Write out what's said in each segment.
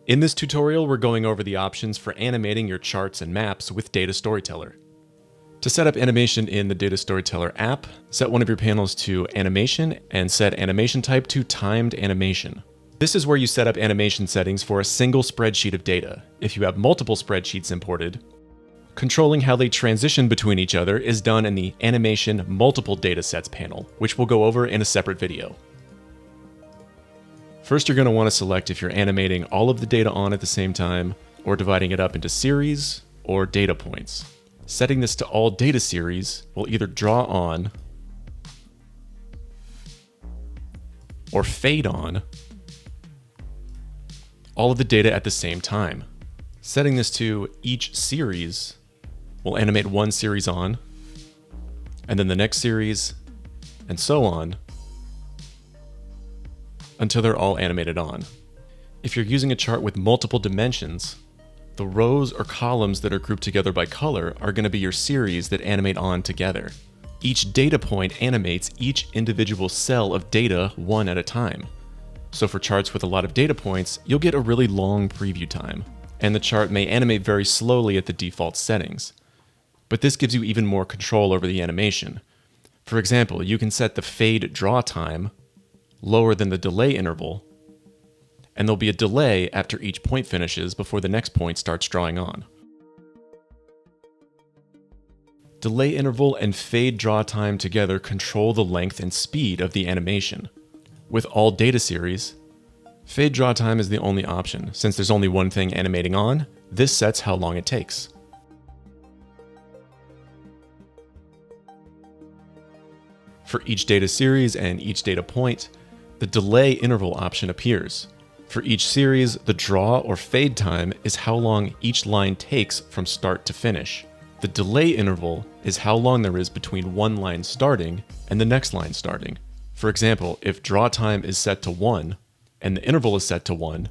In this tutorial, we're going over the options for animating your charts and maps with Data Storyteller. To set up animation in the Data Storyteller app, set one of your panels to animation and set animation type to timed animation. This is where you set up animation settings for a single spreadsheet of data. If you have multiple spreadsheets imported, controlling how they transition between each other is done in the Animation Multiple Datasets panel, which we'll go over in a separate video. First, you're going to want to select if you're animating all of the data on at the same time, or dividing it up into series or data points. Setting this to all data series will either draw on or fade on all of the data at the same time. Setting this to each series will animate one series on, and then the next series, and so on, until they're all animated on. If you're using a chart with multiple dimensions, the rows or columns that are grouped together by color are going to be your series that animate on together. Each data point animates each individual cell of data one at a time. So for charts with a lot of data points, you'll get a really long preview time, and the chart may animate very slowly at the default settings. But this gives you even more control over the animation. For example, you can set the fade draw time lower than the delay interval, and there'll be a delay after each point finishes before the next point starts drawing on. Delay interval and fade draw time together control the length and speed of the animation. With all data series, fade draw time is the only option. Since there's only one thing animating on, this sets how long it takes. For each data series and each data point, the delay interval option appears. For each series, the draw or fade time is how long each line takes from start to finish. The delay interval is how long there is between one line starting and the next line starting. For example, if draw time is set to 1 and the interval is set to 1,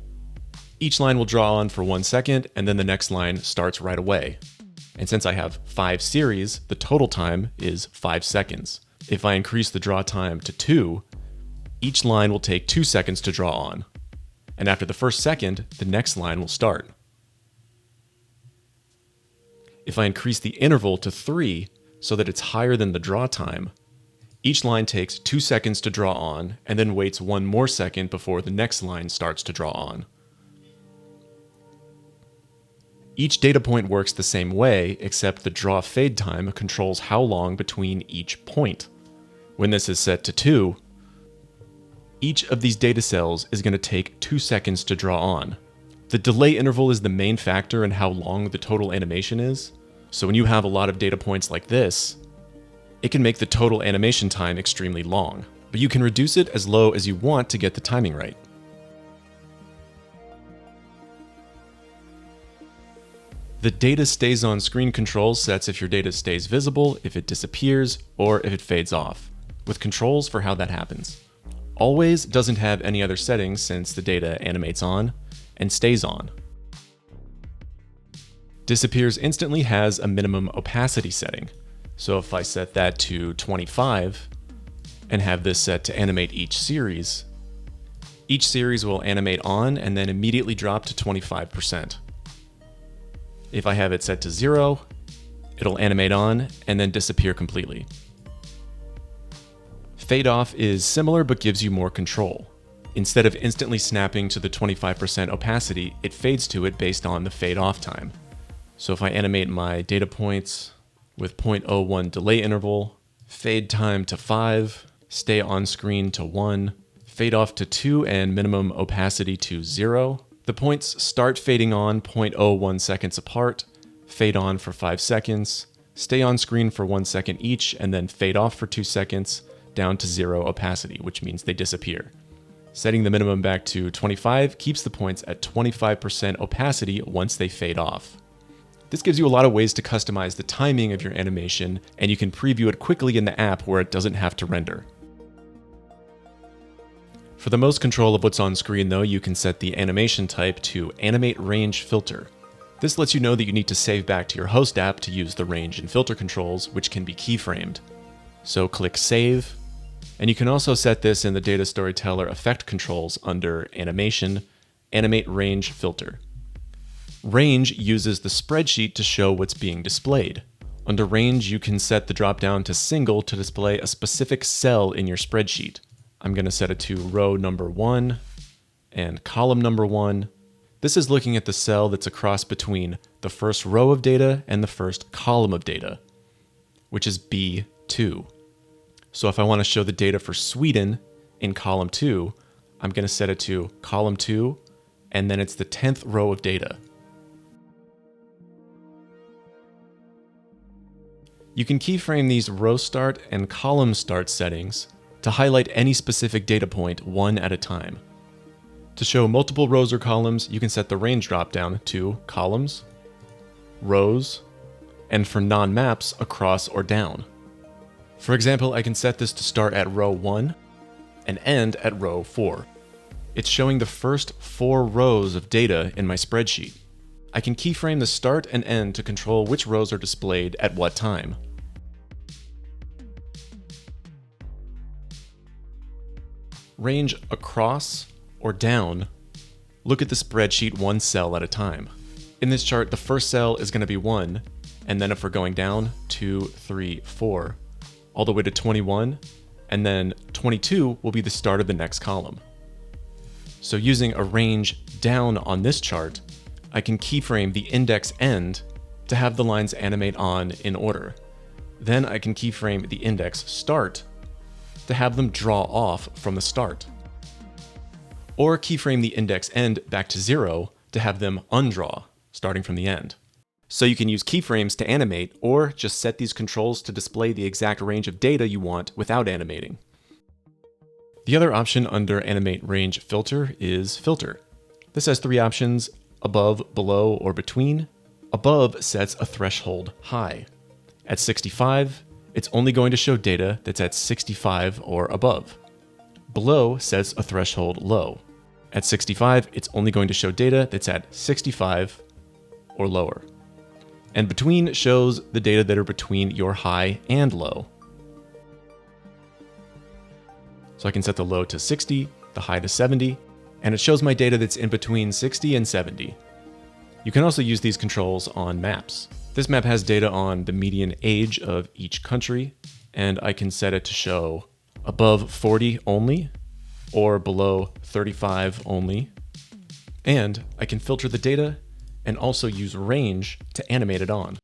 each line will draw on for 1 second and then the next line starts right away. And since I have 5 series, the total time is 5 seconds. If I increase the draw time to 2, each line will take 2 seconds to draw on. And after the first second, the next line will start. If I increase the interval to 3 so that it's higher than the draw time, each line takes 2 seconds to draw on and then waits 1 more second before the next line starts to draw on. Each data point works the same way, except the draw fade time controls how long between each point. When this is set to 2, each of these data cells is going to take 2 seconds to draw on. The delay interval is the main factor in how long the total animation is. So when you have a lot of data points like this, it can make the total animation time extremely long, but you can reduce it as low as you want to get the timing right. The data stays on screen control sets if your data stays visible, if it disappears, or if it fades off, with controls for how that happens. Always doesn't have any other settings since the data animates on and stays on. Disappears instantly has a minimum opacity setting. So if I set that to 25 and have this set to animate each series will animate on and then immediately drop to 25%. If I have it set to 0, it'll animate on and then disappear completely. Fade off is similar but gives you more control. Instead of instantly snapping to the 25% opacity, it fades to it based on the fade off time. So if I animate my data points with 0.01 delay interval, fade time to 5, stay on screen to 1, fade off to 2, and minimum opacity to 0, the points start fading on 0.01 seconds apart, fade on for 5 seconds, stay on screen for 1 second each, and then fade off for 2 seconds, down to 0 opacity, which means they disappear. Setting the minimum back to 25 keeps the points at 25% opacity once they fade off. This gives you a lot of ways to customize the timing of your animation, and you can preview it quickly in the app where it doesn't have to render. For the most control of what's on screen though, you can set the animation type to animate range filter. This lets you know that you need to save back to your host app to use the range and filter controls, which can be keyframed. So click Save, and you can also set this in the Data Storyteller effect controls under Animation, animate range filter. Range uses the spreadsheet to show what's being displayed. Under range, you can set the dropdown to single to display a specific cell in your spreadsheet. I'm going to set it to row number 1 and column number 1. This is looking at the cell that's across between the first row of data and the first column of data, which is B2. So if I want to show the data for Sweden in column 2, I'm going to set it to column 2, and then it's the 10th row of data. You can keyframe these row start and column start settings to highlight any specific data point one at a time. To show multiple rows or columns, you can set the range dropdown to columns, rows, and for non-maps, across or down. For example, I can set this to start at row 1 and end at row 4. It's showing the first 4 rows of data in my spreadsheet. I can keyframe the start and end to control which rows are displayed at what time. Range across or down, look at the spreadsheet one cell at a time. In this chart, the first cell is going to be 1, and then if we're going down, 2, 3, 4, all the way to 21, and then 22 will be the start of the next column. So using a range down on this chart, I can keyframe the index end to have the lines animate on in order. Then I can keyframe the index start to have them draw off from the start. Or keyframe the index end back to 0 to have them undraw, starting from the end. So you can use keyframes to animate, or just set these controls to display the exact range of data you want without animating. The other option under Animate Range Filter is Filter. This has 3 options: above, below, or between. Above sets a threshold high. At 65, it's only going to show data that's at 65 or above. Below sets a threshold low. At 65, it's only going to show data that's at 65 or lower. And between shows the data that are between your high and low. So I can set the low to 60, the high to 70, and it shows my data that's in between 60 and 70. You can also use these controls on maps. This map has data on the median age of each country, and I can set it to show above 40 only, or below 35 only. And I can filter the data and also use range to animate it on.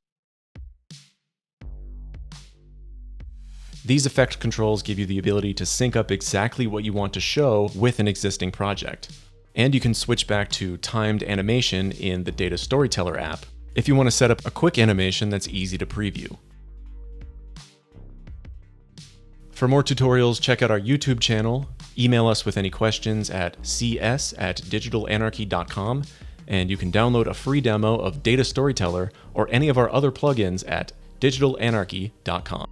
These effect controls give you the ability to sync up exactly what you want to show with an existing project. And you can switch back to timed animation in the Data Storyteller app if you want to set up a quick animation that's easy to preview. For more tutorials, check out our YouTube channel, email us with any questions at cs@digitalanarchy.com, and you can download a free demo of Data Storyteller or any of our other plugins at digitalanarchy.com.